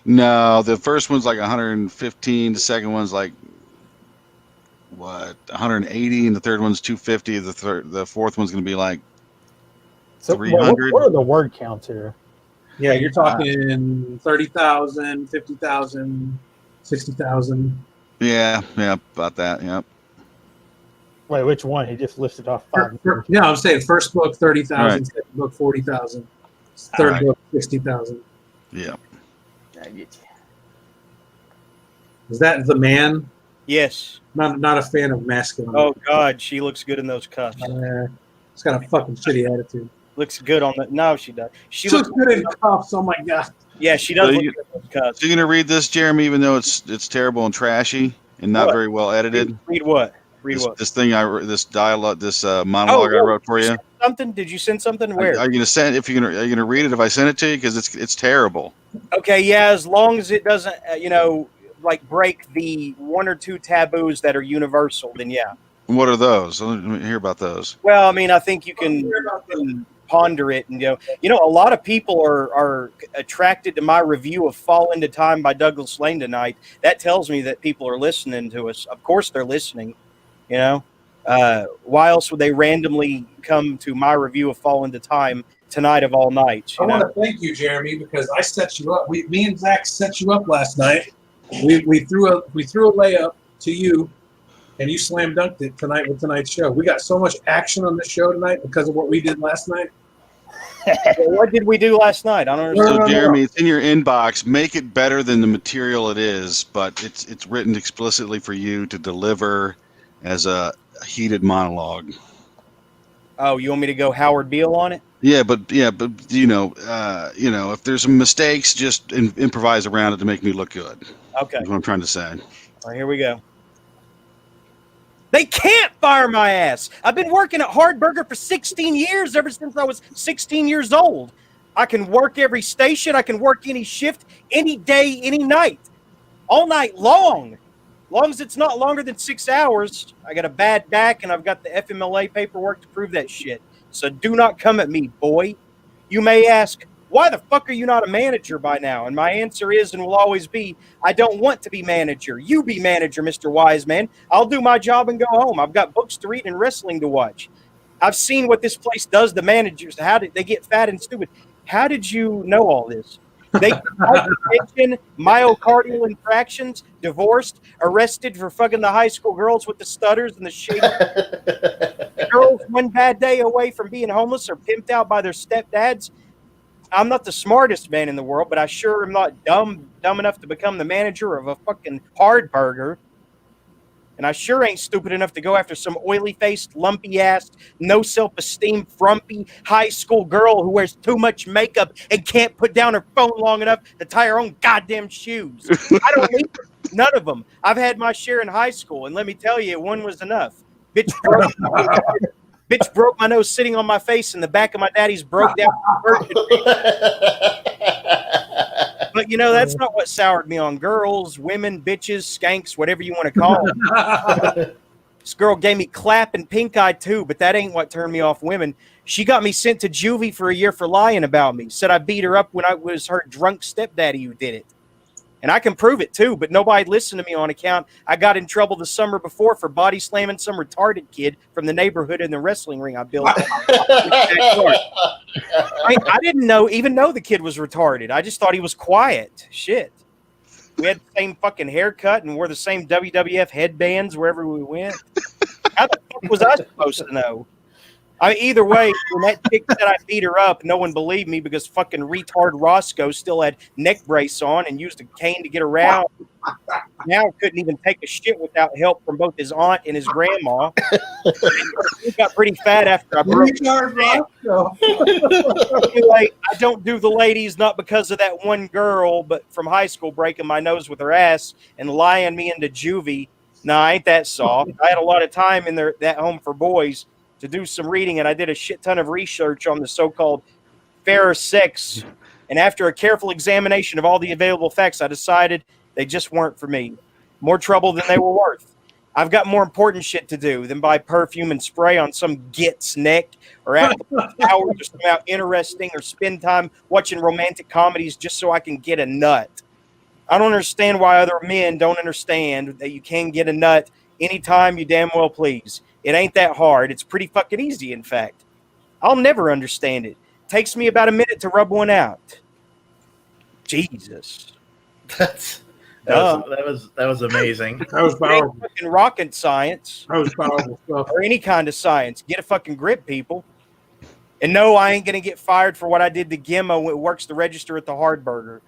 No, the first one's like 115. The second one's like 180, and the third one's 250. The fourth one's going to be like So 300. what are the word counts here? Yeah, you're talking 30,000, 50,000, 60,000. Yeah, about that. Yep. Wait, which one? He just listed off 5. Yeah, I'm saying first book 30,000, Right. second book 40,000, third book 60,000. Yeah. I get you. Is that the man? Yes. Not a fan of masculine. Oh God, she looks good in those cuffs. It's got a fucking shitty attitude. Looks good on the. No, she does. She looks good in cuffs. Oh my god. Yeah, she does So look good in those cuffs. So you're gonna read this, Jeremy, even though it's terrible and trashy and not very well edited. Read what? Read this, what? This thing this dialogue, this monologue I wrote for you. Something? Did you send something? Where? Are you gonna send? Are you gonna read it if I send it to you? Because it's terrible. Okay, yeah. As long as it doesn't, like break the one or two taboos that are universal, then yeah. What are those? Let me hear about those. Well, I mean, I think you can ponder it, and a lot of people are attracted to my review of Fall Into Time by Douglas Lane tonight. That tells me that people are listening to us. Of course, they're listening. Why else would they randomly come to my review of Fall Into Time tonight of all nights? I want to thank you, Jeremy, because I set you up. Me and Zach set you up last night. We threw a layup to you, and you slam dunked it tonight with tonight's show. We got so much action on this show tonight because of what we did last night. Well, what did we do last night? I don't understand. So, Jeremy, it's in your inbox. Make it better than the material it is, but it's written explicitly for you to deliver as a heated monologue. Oh, you want me to go Howard Beale on it? Yeah, but if there's some mistakes, just improvise around it to make me look good. Okay. That's what I'm trying to say. All right, here we go. They can't fire my ass. I've been working at Hardburger for 16 years, ever since I was 16 years old. I can work every station. I can work any shift, any day, any night, all night long. Long as it's not longer than 6 hours. I got a bad back, and I've got the FMLA paperwork to prove that shit. So do not come at me, boy. You may ask, why the fuck are you not a manager by now? And my answer is and will always be, I don't want to be manager. You be manager, Mr. Wiseman. I'll do my job and go home. I've got books to read and wrestling to watch. I've seen what this place does to managers. How did they get fat and stupid? How did you know all this? They hypertension, myocardial infractions, divorced, arrested for fucking the high school girls with the stutters and the shady. The girls one bad day away from being homeless or pimped out by their stepdads. I'm not the smartest man in the world, but I sure am not dumb enough to become the manager of a fucking Hardburger. And I sure ain't stupid enough to go after some oily-faced, lumpy-ass, no self-esteem, frumpy high school girl who wears too much makeup and can't put down her phone long enough to tie her own goddamn shoes. I don't need none of them. I've had my share in high school, and let me tell you, one was enough. Bitch broke my nose sitting on my face, and the back of my daddy's broke down. But, that's not what soured me on girls, women, bitches, skanks, whatever you want to call them. This girl gave me clap and pink eye, too, but that ain't what turned me off women. She got me sent to juvie for a year for lying about me. Said I beat her up when I was her drunk stepdaddy who did it. And I can prove it, too, but nobody listened to me on account. I got in trouble the summer before for body slamming some retarded kid from the neighborhood in the wrestling ring I built. I didn't even know the kid was retarded. I just thought he was quiet. Shit. We had the same fucking haircut and wore the same WWF headbands wherever we went. How the fuck was I supposed to know? Either way, when that chick said I beat her up, no one believed me because fucking retard Rosco still had neck brace on and used a cane to get around. Now couldn't even take a shit without help from both his aunt and his grandma. He got pretty fat after I broke. Anyway, I don't do the ladies not because of that one girl, but from high school breaking my nose with her ass and lying me into juvie. Nah, I ain't that soft. I had a lot of time in that home for boys to do some reading, and I did a shit ton of research on the so-called fairer sex. And after a careful examination of all the available facts, I decided they just weren't for me. More trouble than they were worth. I've got more important shit to do than buy perfume and spray on some git's neck or act like flowers or somehow interesting or spend time watching romantic comedies just so I can get a nut. I don't understand why other men don't understand that you can get a nut anytime you damn well please. It ain't that hard. It's pretty fucking easy, in fact. I'll never understand it. Takes me about a minute to rub one out. Jesus. That was amazing. That was It ain't powerful. fucking rocket science That was powerful stuff. or any kind of science. Get a fucking grip, people. And no, I ain't gonna get fired for what I did to Gimmo when it works the register at the Hard Burger.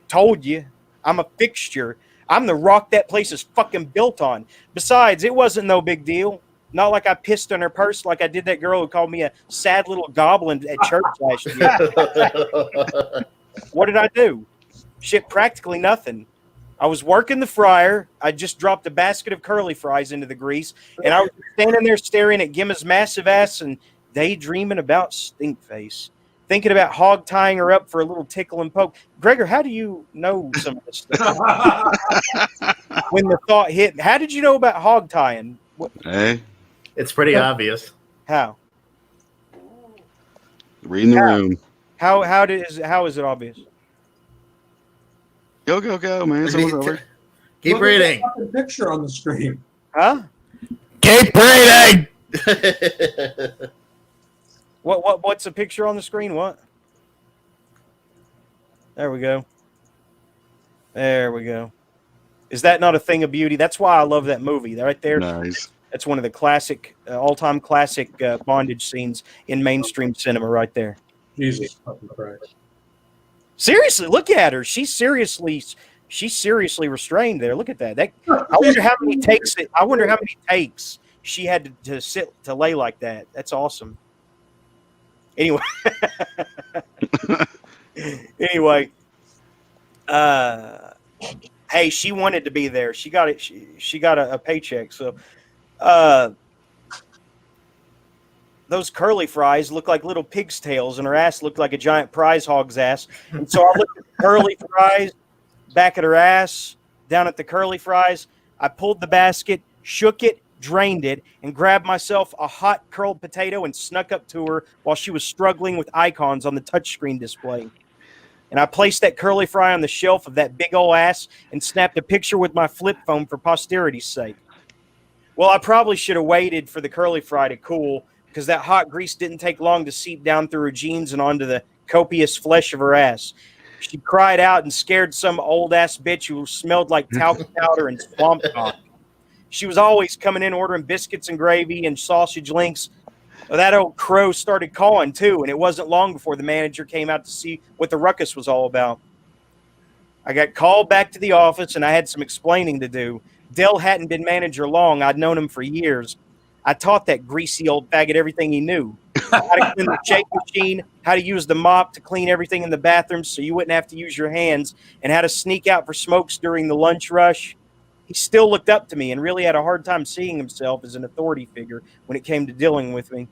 Told you, I'm a fixture. I'm the rock that place is fucking built on. Besides, it wasn't no big deal. Not like I pissed on her purse like I did that girl who called me a sad little goblin at church last year. What did I do? Shit, practically nothing. I was working the fryer. I just dropped a basket of curly fries into the grease, and I was standing there staring at Gimma's massive ass and daydreaming about Stinkface, thinking about hog tying her up for a little tickle and poke. Gregor, how do you know some of this stuff? When the thought hit, how did you know about hog tying? What, Hey, It's pretty obvious. how? reading the room. How is it obvious? Go, go, go, man. It's almost over. Keep Look at reading. that fucking picture on the screen. Huh? Keep reading. What's the picture on the screen? What? There we go. There we go. Is that not a thing of beauty? That's why I love that movie. Right there. Nice. That's one of the classic, all-time classic bondage scenes in mainstream cinema. Right there. Jesus fucking Christ. Seriously, look at her. She's seriously restrained there. Look at that. I wonder how many takes. I wonder how many takes she had to sit to lay like that. That's awesome. Anyway, hey, she wanted to be there. She got it. She got a paycheck. So, those curly fries look like little pig's tails, and her ass looked like a giant prize hog's ass. And so I looked at the curly fries, back at her ass, down at the curly fries. I pulled the basket, shook it, drained it, and grabbed myself a hot curled potato and snuck up to her while she was struggling with icons on the touchscreen display. And I placed that curly fry on the shelf of that big old ass and snapped a picture with my flip phone for posterity's sake. Well, I probably should have waited for the curly fry to cool, because that hot grease didn't take long to seep down through her jeans and onto the copious flesh of her ass. She cried out and scared some old-ass bitch who smelled like talcum powder and swamp cock. She was always coming in ordering biscuits and gravy and sausage links. Well, that old crow started calling, too, and it wasn't long before the manager came out to see what the ruckus was all about. I got called back to the office, and I had some explaining to do. Dell hadn't been manager long. I'd known him for years. I taught that greasy old faggot everything he knew. How to clean the shake machine, how to use the mop to clean everything in the bathroom so you wouldn't have to use your hands, and how to sneak out for smokes during the lunch rush. He still looked up to me and really had a hard time seeing himself as an authority figure when it came to dealing with me.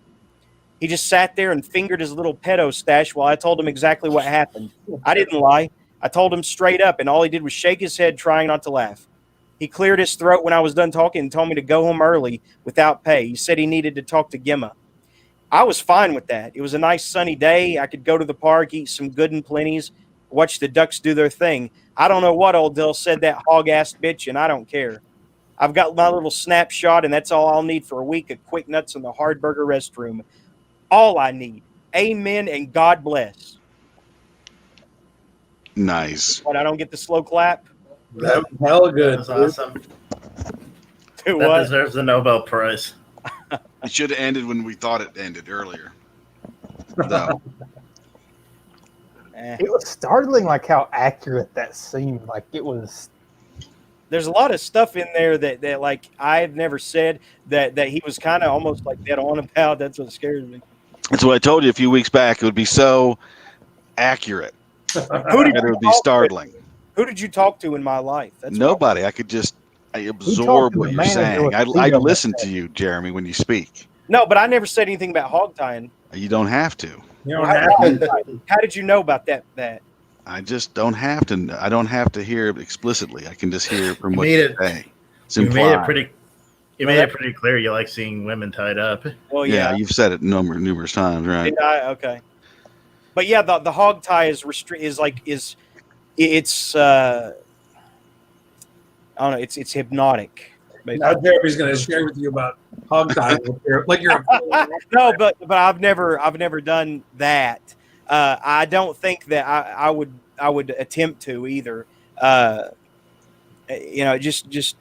He just sat there and fingered his little pedo stash while I told him exactly what happened. I didn't lie. I told him straight up, and all he did was shake his head, trying not to laugh. He cleared his throat when I was done talking and told me to go home early without pay. He said he needed to talk to Gemma. I was fine with that. It was a nice sunny day. I could go to the park, eat some good and plenties, watch the ducks do their thing. I don't know what old Dill said, that hog-ass bitch, and I don't care. I've got my little snapshot, and that's all I'll need for a week of quick nuts in the Hard Burger restroom. All I need. Amen and God bless. Nice. What, I don't get the slow clap? That was hella good. That was awesome. Do That what? deserves the Nobel Prize. It should have ended when we thought it ended earlier. No. It was startling, like how accurate that seemed. Like it was. There's a lot of stuff in there that like I've never said that he was kind of almost like dead on about. That's what scares me. That's what I told you a few weeks back. It would be so accurate. Who did It you would be talk to? startling. Who did you talk to in my life? That's Nobody. I could just absorb to what the you're manager saying. with I the listen to you, Jeremy, when you speak. No, but I never said anything about hog tying. You don't have to. You don't have to. How did you know about that? I just don't have to. I don't have to hear it explicitly. I can just hear it from You what made you it. say. It's You made implied. it pretty. You Well, made that- it pretty clear you like seeing women tied up. Well, Yeah, yeah. you've said it numerous times, right? Did I? Okay. But yeah, the hog tie is it's I don't know, it's hypnotic. Now Jeremy's going to share with you about hog tying, like you're a No, but I've never done that. I don't think that I would attempt to either. Just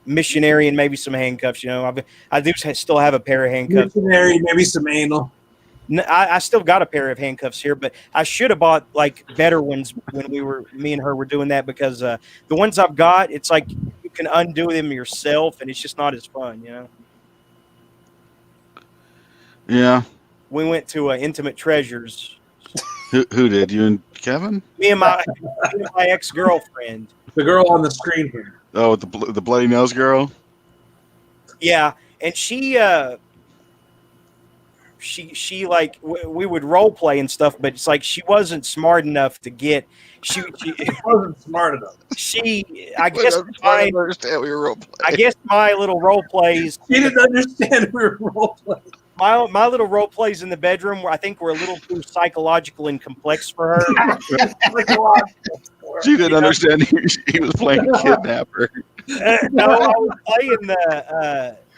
missionary and maybe some handcuffs. I do still have a pair of handcuffs. missionary, maybe some anal. I still got a pair of handcuffs here, but I should have bought like better ones when me and her were doing that, because the ones I've got, it's like you can undo them yourself, and it's just not as fun. Yeah. We went to Intimate Treasures. Who did? You and Kevin? Me and my ex-girlfriend. The girl on the screen here. Oh, the bloody nose girl. Yeah, and she like we would role play and stuff, but it's like she wasn't smart enough to get. She Wasn't smart enough. I guess I understand we were role I guess my little role plays. She didn't understand we were role playing. My little role plays in the bedroom were, I think, were a little too psychological and complex for her. She didn't understand he was playing a kidnapper. No, I was playing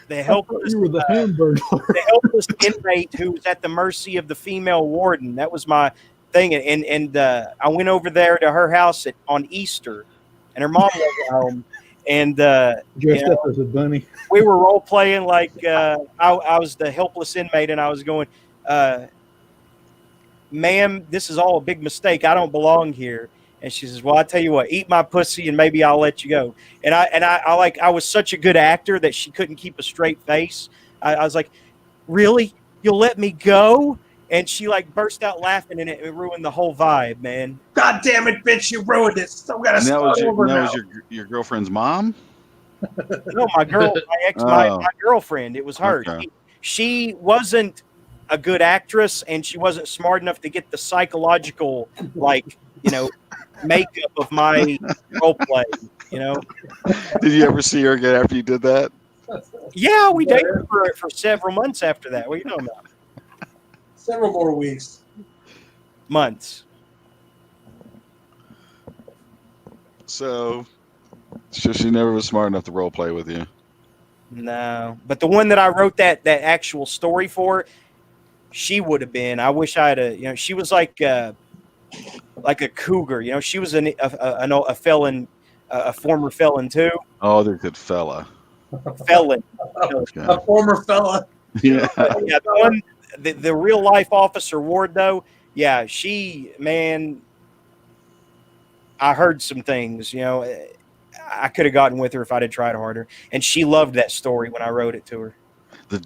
the helpless. You were the hamburger. The helpless inmate who was at the mercy of the female warden. That was my thing, and I went over there to her house on Easter, and her mom wasn't home, and Dressed up as a bunny. we were role playing like I was the helpless inmate, and I was going, "Ma'am, this is all a big mistake. I don't belong here." And she says, "Well, I tell you what, eat my pussy, and maybe I'll let you go." And I was such a good actor that she couldn't keep a straight face. I was like, "Really? You'll let me go?" And she like burst out laughing, and it ruined the whole vibe, man. God damn it, bitch! You ruined it. So we gotta And that start was over now. your girlfriend's mom. No, my girlfriend. It was her. Okay. She wasn't a good actress, and she wasn't smart enough to get the psychological, makeup of my role play. Did you ever see her again after you did that? Yeah, we dated for several months after that. What are you talking about? Several more weeks. Months. So she never was smart enough to role play with you. No, but the one that I wrote that actual story for, she would have been. I wish I had she was like a cougar. She was a felon, a former felon too. Oh, they're a good fella. Felon. A former fella. Yeah. Yeah, the real life Officer Ward though. Yeah, man. I heard some things. I could have gotten with her if I'd have tried harder, and she loved that story when I wrote it to her. The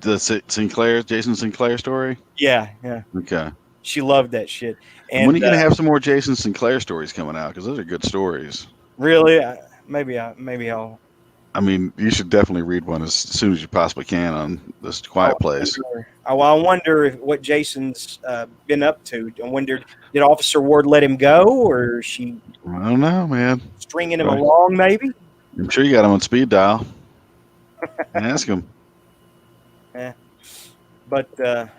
Jason Sinclair story. Yeah. Okay. She loved that shit. And when are you gonna have some more Jason Sinclair stories coming out? Because those are good stories. Really, maybe I'll. I mean, you should definitely read one as soon as you possibly can on this Quiet Place. I wonder what Jason's been up to. I wonder, did Officer Ward let him go, or is she I don't know, man. stringing him along? Maybe. I'm sure you got him on speed dial. Ask him. Yeah, but I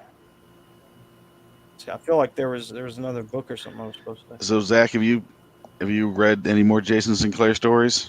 feel like there was another book or something I was supposed to. So Zach, have you read any more Jason Sinclair stories?